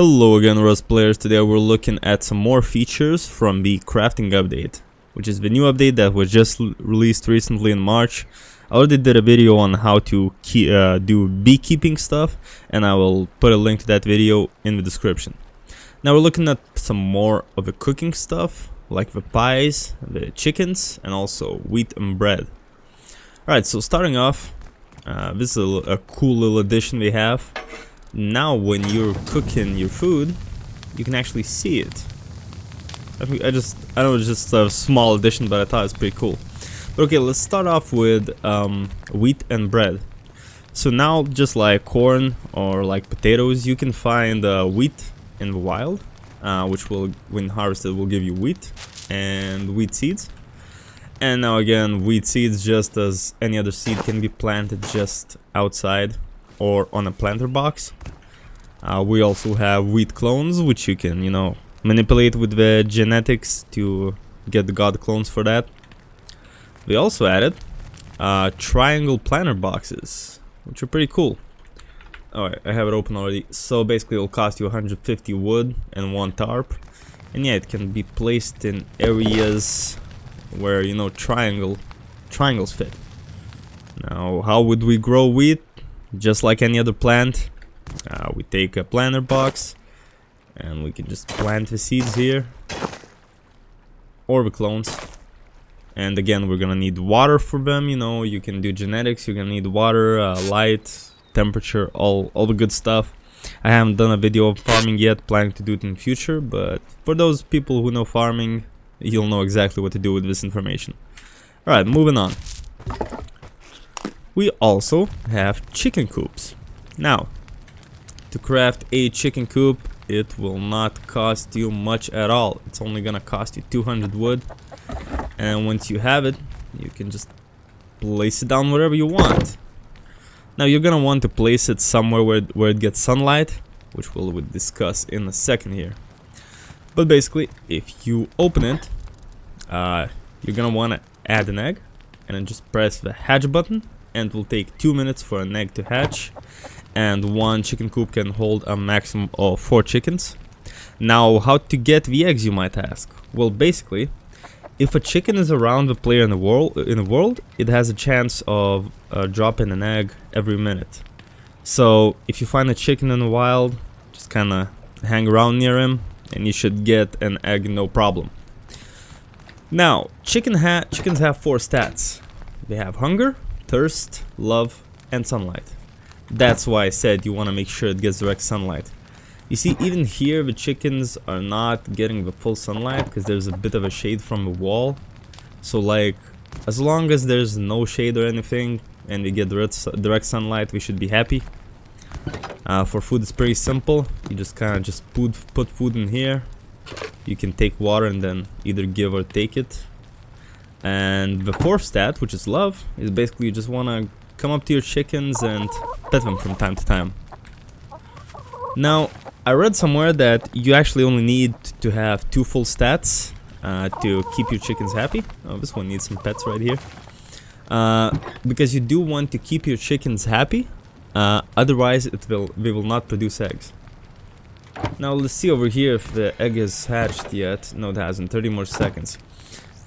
Hello again, Rust players. Today we're looking at some more features from the crafting update, which is the new update that was just released recently in March. I already did a video on how to do beekeeping stuff, and I will put a link to that video in the description. Now we're looking at some more of the cooking stuff, like the pies, the chickens, and also wheat and bread. Alright, so starting off, this is a cool little addition we have. Now when you're cooking your food, you can actually see it. I know it's just a small addition, but I thought it's pretty cool. But okay, let's start off with wheat and bread. So now, just like corn or like potatoes, you can find wheat in the wild, which will, when harvested, will give you wheat and wheat seeds. And now again, wheat seeds, just as any other seed, can be planted just outside or on a planter box. We also have wheat clones, which you can, manipulate with the genetics to get the god clones for that. We also added triangle planter boxes, which are pretty cool. Alright, I have it open already. So basically it'll cost you 150 wood and 1 tarp. And yeah, it can be placed in areas where, triangles fit. Now, how would we grow wheat? Just like any other plant, we take a planter box and we can just plant the seeds here, or the clones. And again, we're gonna need water for them. You can do genetics, you're gonna need water, light, temperature, all the good stuff. I haven't done a video of farming yet, planning to do it in the future, but for those people who know farming, you'll know exactly what to do with this information. Alright, moving on. We also have chicken coops. Now, to craft a chicken coop, it will not cost you much at all. It's only gonna cost you 200 wood, and once you have it, you can just place it down wherever you want. Now, you're gonna want to place it somewhere where it gets sunlight, which we'll discuss in a second here. But basically, if you open it, you're gonna want to add an egg, and then just press the hatch button. And it will take 2 minutes for an egg to hatch, and one chicken coop can hold a maximum of 4 chickens. Now, how to get the eggs, you might ask? Well, basically, if a chicken is around the player in the world, it has a chance of dropping an egg every minute. So if you find a chicken in the wild, just kind of hang around near him, and you should get an egg no problem. Now, chickens have 4 stats. They have hunger, thirst, love, and sunlight. That's why I said you want to make sure it gets direct sunlight. You see, even here the chickens are not getting the full sunlight because there's a bit of a shade from the wall. So like, as long as there's no shade or anything and we get direct sunlight, we should be happy. For food, it's pretty simple. You just kind of put food in here. You can take water and then either give or take it. And the 4th stat, which is love, is basically you just want to come up to your chickens and pet them from time to time. Now, I read somewhere that you actually only need to have 2 full stats to keep your chickens happy. Oh, this one needs some pets right here. Because you do want to keep your chickens happy, otherwise they will not produce eggs. Now, let's see over here if the egg is hatched yet. No, it hasn't. 30 more seconds.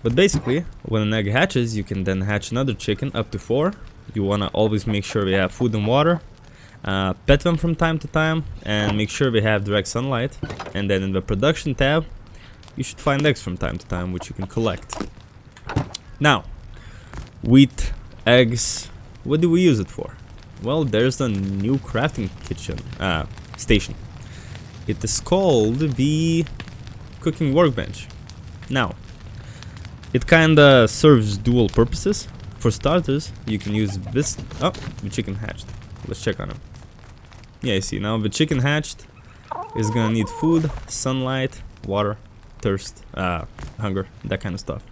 But basically, when an egg hatches, you can then hatch another chicken up to 4. You want to always make sure they have food and water, pet them from time to time, and make sure they have direct sunlight. And then in the production tab, you should find eggs from time to time, which you can collect. Now, wheat, eggs, what do we use it for? Well, there's a new crafting kitchen station. It is called the cooking workbench. Now, it kinda serves dual purposes. For starters, you can use this. Oh, the chicken hatched. Let's check on him. Yeah, you see, now the chicken hatched is gonna need food, sunlight, water, thirst, hunger, that kind of stuff.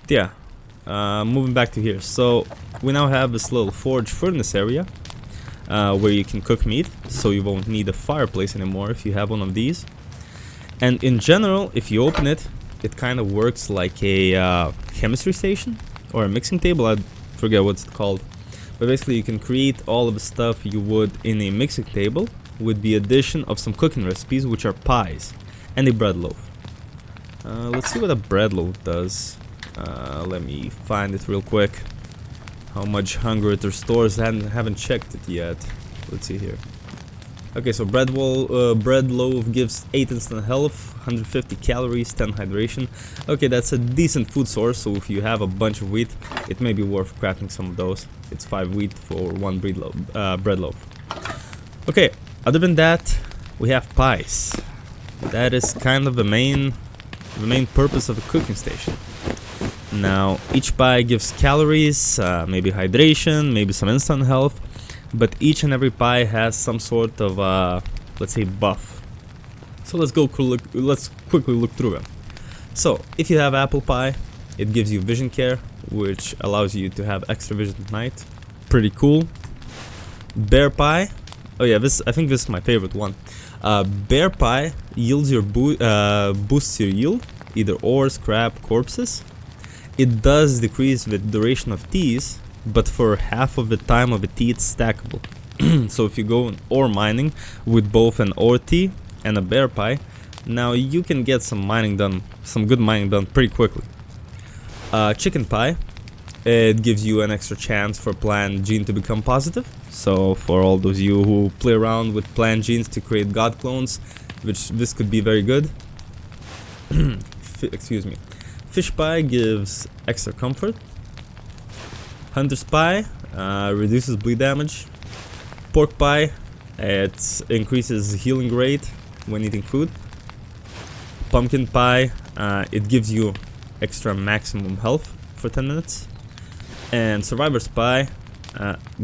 But yeah, moving back to here. So we now have this little forge furnace area where you can cook meat, so you won't need a fireplace anymore if you have one of these. And in general, if you open it, it kind of works like a chemistry station or a mixing table. I forget what it's called, but basically you can create all of the stuff you would in a mixing table with the addition of some cooking recipes, which are pies and a bread loaf. Let's see what a bread loaf does. Let me find it real quick. How much hunger it restores. I haven't checked it yet. Let's see here. Okay, so bread loaf gives 8 instant health, 150 calories, 10 hydration. Okay, that's a decent food source, so if you have a bunch of wheat, it may be worth crafting some of those. It's 5 wheat for 1 bread loaf. Okay, other than that, we have pies. That is kind of the main purpose of a cooking station. Now, each pie gives calories, maybe hydration, maybe some instant health, but each and every pie has some sort of, let's say, buff. So let's quickly look through them. So, if you have apple pie, it gives you vision care, which allows you to have extra vision at night. Pretty cool. Bear pie. Oh yeah, I think this is my favorite one. Bear pie yields your boosts your yield, either ores, scrap, corpses. It does decrease the duration of teas, but for half of the time of a tea it's stackable. So if you go ore mining with both an ore tea and a bear pie, now you can get some good mining done pretty quickly. Chicken pie, it gives you an extra chance for plant gene to become positive. So for all those of you who play around with plant genes to create god clones, which this could be very good. Excuse me. Fish pie gives extra comfort. Hunter's pie reduces bleed damage. Pork pie, it increases healing rate when eating food. Pumpkin pie, it gives you extra maximum health for 10 minutes. And Survivor's pie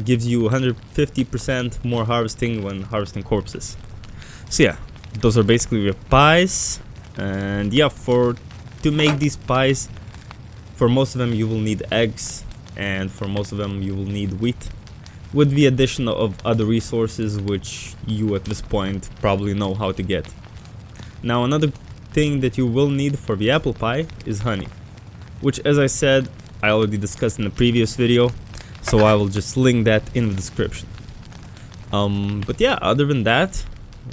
gives you 150% more harvesting when harvesting corpses. So yeah, those are basically your pies. And yeah, to make these pies, for most of them you will need eggs, and for most of them you will need wheat, with the addition of other resources which you at this point probably know how to get. Now another thing that you will need for the apple pie is honey, which, as I said, I already discussed in the previous video, so I will just link that in the description. But yeah, other than that,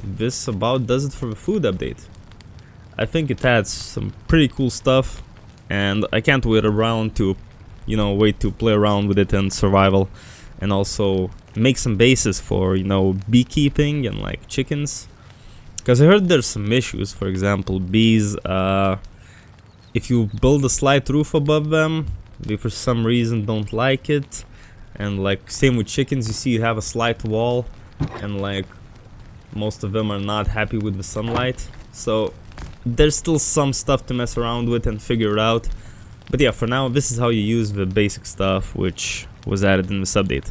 this about does it for the food update. I think it adds some pretty cool stuff, and I can't wait to play around with it in survival, and also make some bases for, beekeeping and like chickens. Because I heard there's some issues. For example, bees, if you build a slight roof above them, they for some reason don't like it. And like same with chickens, you see you have a slight wall, and like most of them are not happy with the sunlight. So there's still some stuff to mess around with and figure out. But yeah, for now, this is how you use the basic stuff which was added in this update.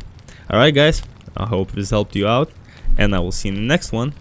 Alright guys, I hope this helped you out, and I will see you in the next one.